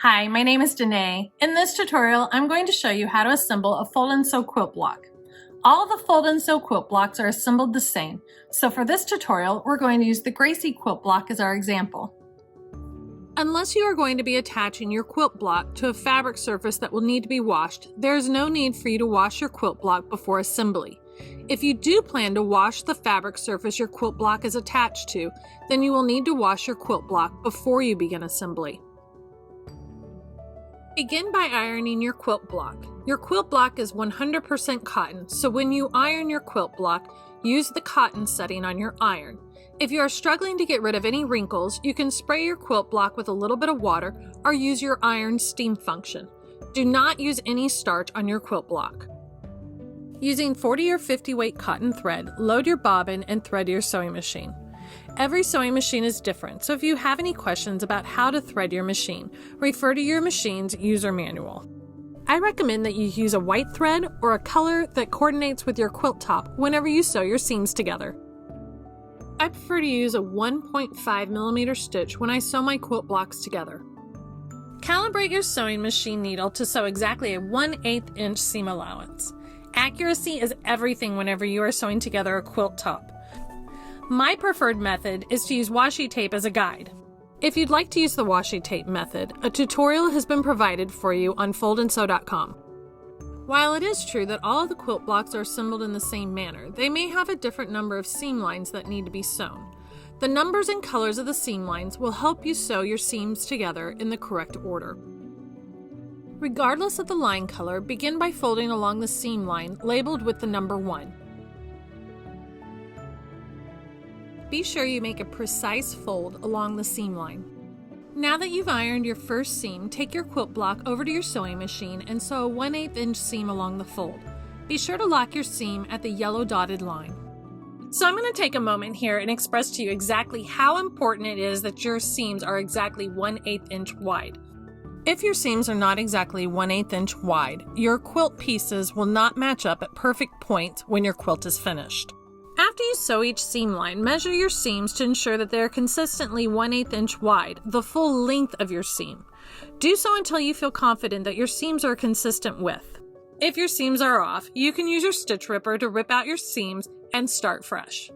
Hi, my name is Danae. In this tutorial, I'm going to show you how to assemble a Fold&Sew quilt block. All of the Fold&Sew quilt blocks are assembled the same, so for this tutorial, we're going to use the Gracie quilt block as our example. Unless you are going to be attaching your quilt block to a fabric surface that will need to be washed, there is no need for you to wash your quilt block before assembly. If you do plan to wash the fabric surface your quilt block is attached to, then you will need to wash your quilt block before you begin assembly. Begin by ironing your quilt block. Your quilt block is 100% cotton, so when you iron your quilt block, use the cotton setting on your iron. If you are struggling to get rid of any wrinkles, you can spray your quilt block with a little bit of water or use your iron steam function. Do not use any starch on your quilt block. Using 40 or 50 weight cotton thread, load your bobbin and thread your sewing machine. Every sewing machine is different, so if you have any questions about how to thread your machine, refer to your machine's user manual. I recommend that you use a white thread or a color that coordinates with your quilt top whenever you sew your seams together. I prefer to use a 1.5mm stitch when I sew my quilt blocks together. Calibrate your sewing machine needle to sew exactly a 1/8 inch seam allowance. Accuracy is everything whenever you are sewing together a quilt top. My preferred method is to use washi tape as a guide. If you'd like to use the washi tape method, a tutorial has been provided for you on foldandsew.com. While it is true that all of the quilt blocks are assembled in the same manner, they may have a different number of seam lines that need to be sewn. The numbers and colors of the seam lines will help you sew your seams together in the correct order. Regardless of the line color, begin by folding along the seam line labeled with the number 1. Be sure you make a precise fold along the seam line. Now that you've ironed your first seam, take your quilt block over to your sewing machine and sew a 1/8 inch seam along the fold. Be sure to lock your seam at the yellow dotted line. So I'm going to take a moment here and express to you exactly how important it is that your seams are exactly 1/8 inch wide. If your seams are not exactly 1/8 inch wide, your quilt pieces will not match up at perfect points when your quilt is finished. After you sew each seam line, measure your seams to ensure that they are consistently 1/8 inch wide, the full length of your seam. Do so until you feel confident that your seams are a consistent width. If your seams are off, you can use your stitch ripper to rip out your seams and start fresh.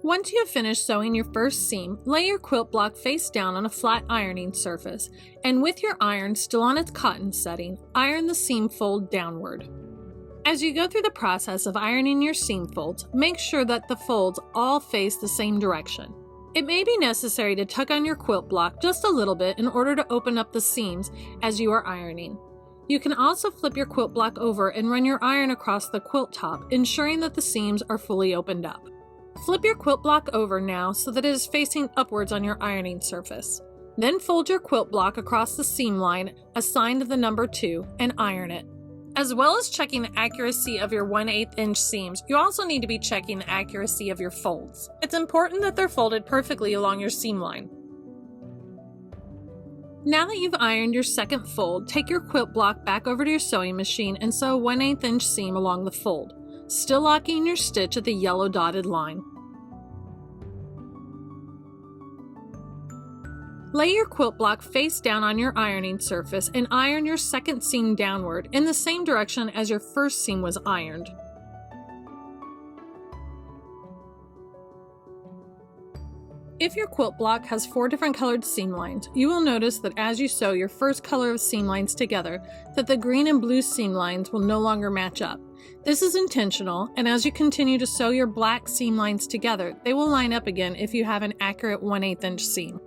Once you have finished sewing your first seam, lay your quilt block face down on a flat ironing surface, and with your iron still on its cotton setting, iron the seam fold downward. As you go through the process of ironing your seam folds, make sure that the folds all face the same direction. It may be necessary to tug on your quilt block just a little bit in order to open up the seams as you are ironing. You can also flip your quilt block over and run your iron across the quilt top, ensuring that the seams are fully opened up. Flip your quilt block over now so that it is facing upwards on your ironing surface. Then fold your quilt block across the seam line assigned the number 2 and iron it. As well as checking the accuracy of your 1/8 inch seams, you also need to be checking the accuracy of your folds. It's important that they're folded perfectly along your seam line. Now that you've ironed your second fold, take your quilt block back over to your sewing machine and sew a 1/8 inch seam along the fold, still locking your stitch at the yellow dotted line. Lay your quilt block face down on your ironing surface and iron your second seam downward in the same direction as your first seam was ironed. If your quilt block has 4 different colored seam lines, you will notice that as you sew your first color of seam lines together, that the green and blue seam lines will no longer match up. This is intentional, and as you continue to sew your black seam lines together, they will line up again if you have an accurate 1/8 inch seam.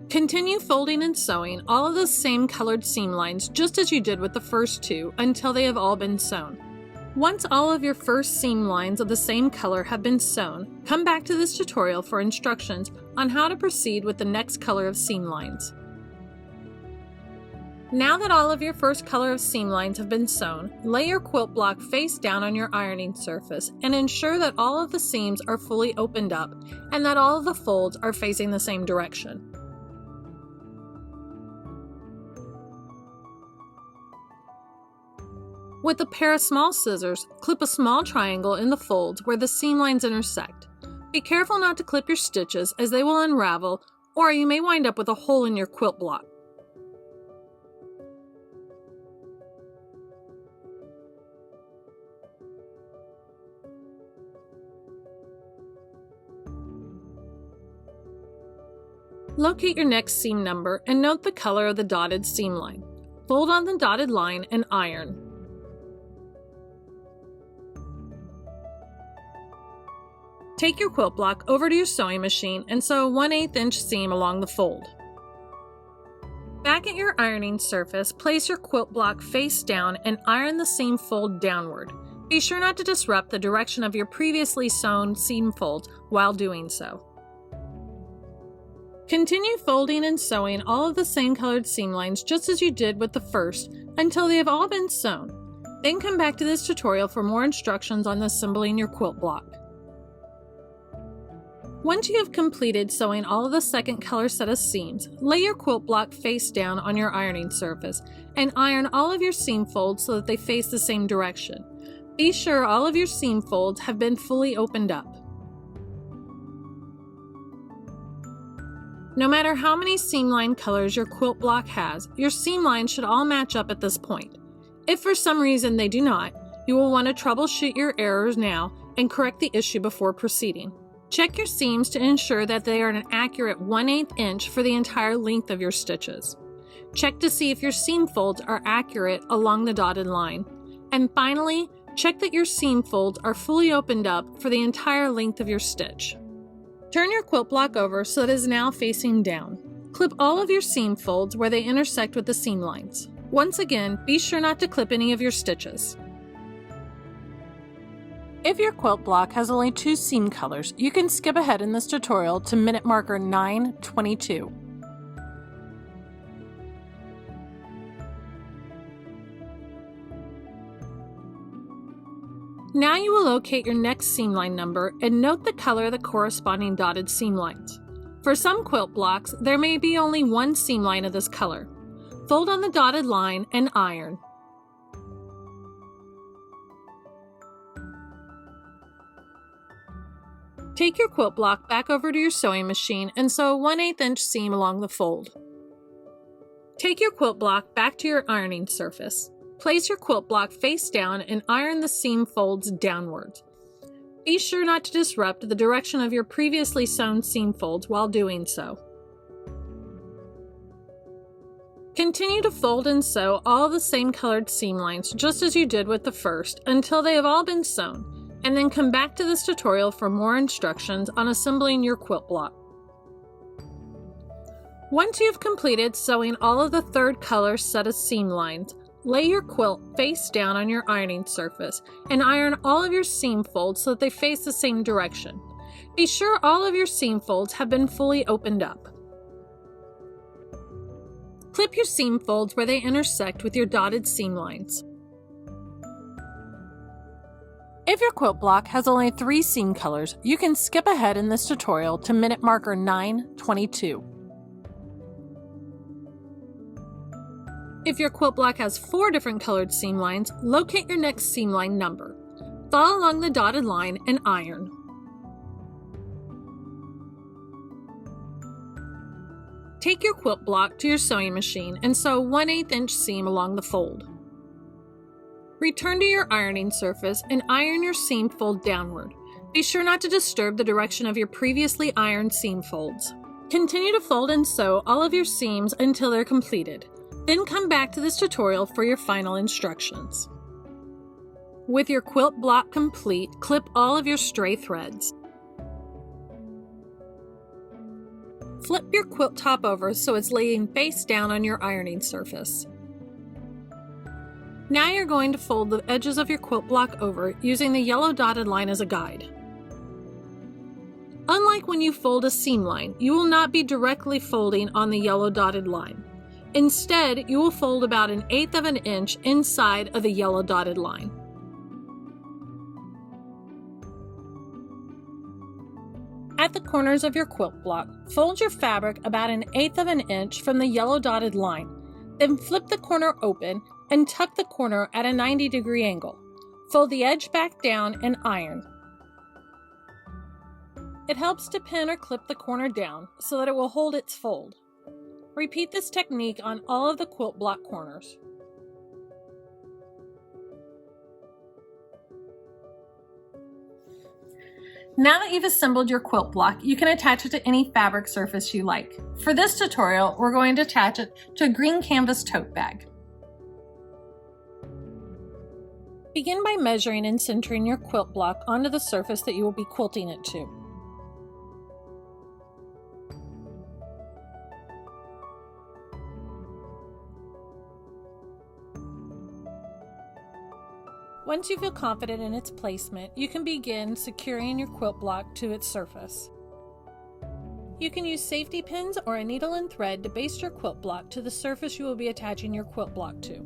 Continue folding and sewing all of the same colored seam lines just as you did with the first 2 until they have all been sewn. Once all of your first seam lines of the same color have been sewn, come back to this tutorial for instructions on how to proceed with the next color of seam lines. Now that all of your first color of seam lines have been sewn, lay your quilt block face down on your ironing surface and ensure that all of the seams are fully opened up and that all of the folds are facing the same direction. With a pair of small scissors, clip a small triangle in the folds where the seam lines intersect. Be careful not to clip your stitches as they will unravel or you may wind up with a hole in your quilt block. Locate your next seam number and note the color of the dotted seam line. Fold on the dotted line and iron. Take your quilt block over to your sewing machine and sew a 1/8 inch seam along the fold. Back at your ironing surface, place your quilt block face down and iron the seam fold downward. Be sure not to disrupt the direction of your previously sewn seam folds while doing so. Continue folding and sewing all of the same colored seam lines just as you did with the first until they have all been sewn. Then come back to this tutorial for more instructions on assembling your quilt block. Once you have completed sewing all of the second color set of seams, lay your quilt block face down on your ironing surface and iron all of your seam folds so that they face the same direction. Be sure all of your seam folds have been fully opened up. No matter how many seam line colors your quilt block has, your seam lines should all match up at this point. If for some reason they do not, you will want to troubleshoot your errors now and correct the issue before proceeding. Check your seams to ensure that they are an accurate 1/8 inch for the entire length of your stitches. Check to see if your seam folds are accurate along the dotted line. And finally, check that your seam folds are fully opened up for the entire length of your stitch. Turn your quilt block over so it is now facing down. Clip all of your seam folds where they intersect with the seam lines. Once again, be sure not to clip any of your stitches. If your quilt block has only 2 seam colors, you can skip ahead in this tutorial to minute marker 9:22. Now you will locate your next seam line number and note the color of the corresponding dotted seam lines. For some quilt blocks, there may be only one seam line of this color. Fold on the dotted line and iron. Take your quilt block back over to your sewing machine and sew a 1/8 inch seam along the fold. Take your quilt block back to your ironing surface. Place your quilt block face down and iron the seam folds downwards. Be sure not to disrupt the direction of your previously sewn seam folds while doing so. Continue to fold and sew all the same colored seam lines just as you did with the first until they have all been sewn, and then come back to this tutorial for more instructions on assembling your quilt block. Once you have completed sewing all of the third color set of seam lines, lay your quilt face down on your ironing surface and iron all of your seam folds so that they face the same direction. Be sure all of your seam folds have been fully opened up. Clip your seam folds where they intersect with your dotted seam lines. If your quilt block has only 3 seam colors, you can skip ahead in this tutorial to minute marker 9:22. If your quilt block has 4 different colored seam lines, locate your next seam line number. Follow along the dotted line and iron. Take your quilt block to your sewing machine and sew a 1/8 inch seam along the fold. Return to your ironing surface and iron your seam fold downward. Be sure not to disturb the direction of your previously ironed seam folds. Continue to fold and sew all of your seams until they're completed. Then come back to this tutorial for your final instructions. With your quilt block complete, clip all of your stray threads. Flip your quilt top over so it's laying face down on your ironing surface. Now you're going to fold the edges of your quilt block over using the yellow dotted line as a guide. Unlike when you fold a seam line, you will not be directly folding on the yellow dotted line. Instead, you will fold about 1/8 of an inch inside of the yellow dotted line. At the corners of your quilt block, fold your fabric about 1/8 of an inch from the yellow dotted line. Then flip the corner open and tuck the corner at a 90-degree angle. Fold the edge back down and iron. It helps to pin or clip the corner down so that it will hold its fold. Repeat this technique on all of the quilt block corners. Now that you've assembled your quilt block, you can attach it to any fabric surface you like. For this tutorial, we're going to attach it to a green canvas tote bag. Begin by measuring and centering your quilt block onto the surface that you will be quilting it to. Once you feel confident in its placement, you can begin securing your quilt block to its surface. You can use safety pins or a needle and thread to baste your quilt block to the surface you will be attaching your quilt block to.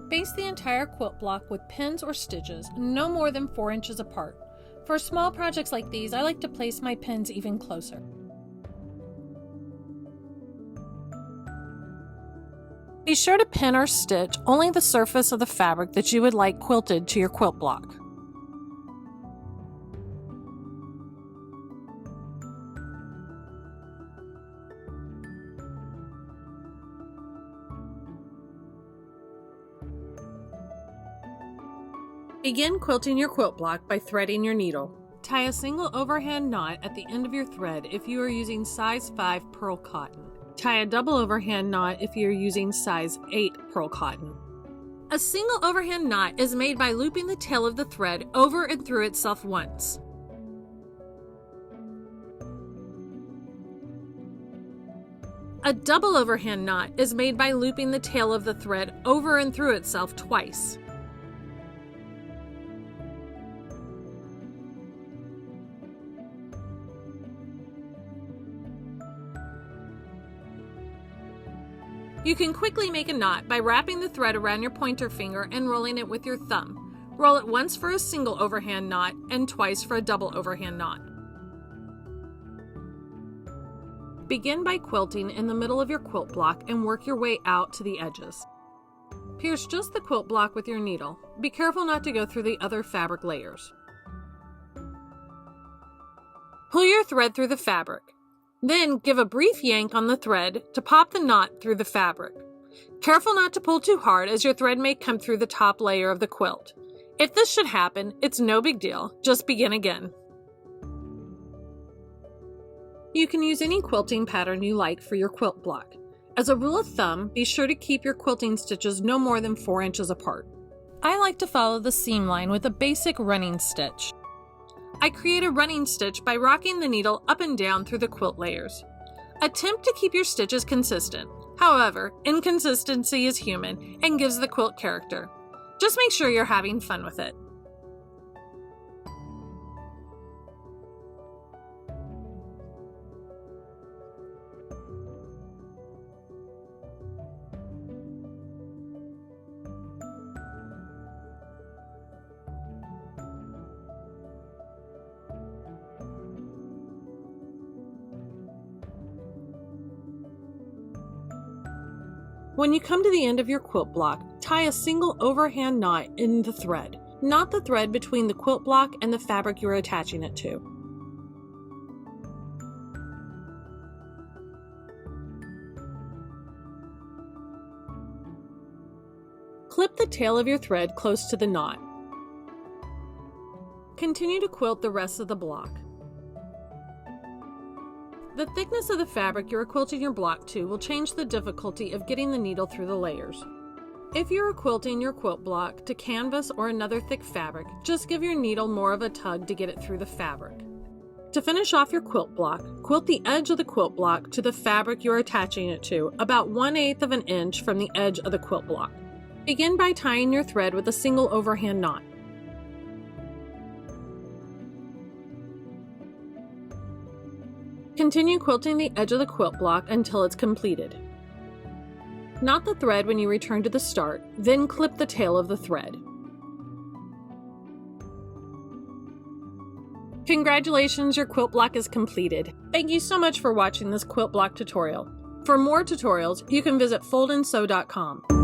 Baste the entire quilt block with pins or stitches, no more than 4 inches apart. For small projects like these, I like to place my pins even closer. Be sure to pin or stitch only the surface of the fabric that you would like quilted to your quilt block. Begin quilting your quilt block by threading your needle. Tie a single overhand knot at the end of your thread if you are using size 5 pearl cotton. Tie a double overhand knot if you are using size 8 pearl cotton. A single overhand knot is made by looping the tail of the thread over and through itself once. A double overhand knot is made by looping the tail of the thread over and through itself twice. You can quickly make a knot by wrapping the thread around your pointer finger and rolling it with your thumb. Roll it once for a single overhand knot and twice for a double overhand knot. Begin by quilting in the middle of your quilt block and work your way out to the edges. Pierce just the quilt block with your needle. Be careful not to go through the other fabric layers. Pull your thread through the fabric. Then give a brief yank on the thread to pop the knot through the fabric. Careful not to pull too hard as your thread may come through the top layer of the quilt. If this should happen, it's no big deal. Just begin again. You can use any quilting pattern you like for your quilt block. As a rule of thumb, be sure to keep your quilting stitches no more than 4 inches apart. I like to follow the seam line with a basic running stitch. I create a running stitch by rocking the needle up and down through the quilt layers. Attempt to keep your stitches consistent. However, inconsistency is human and gives the quilt character. Just make sure you're having fun with it. When you come to the end of your quilt block, tie a single overhand knot in the thread, not the thread between the quilt block and the fabric you are attaching it to. Clip the tail of your thread close to the knot. Continue to quilt the rest of the block. The thickness of the fabric you are quilting your block to will change the difficulty of getting the needle through the layers. If you are quilting your quilt block to canvas or another thick fabric, just give your needle more of a tug to get it through the fabric. To finish off your quilt block, quilt the edge of the quilt block to the fabric you are attaching it to, about 1/8 of an inch from the edge of the quilt block. Begin by tying your thread with a single overhand knot. Continue quilting the edge of the quilt block until it's completed. Knot the thread when you return to the start, then clip the tail of the thread. Congratulations, your quilt block is completed. Thank you so much for watching this quilt block tutorial. For more tutorials, you can visit foldandsew.com.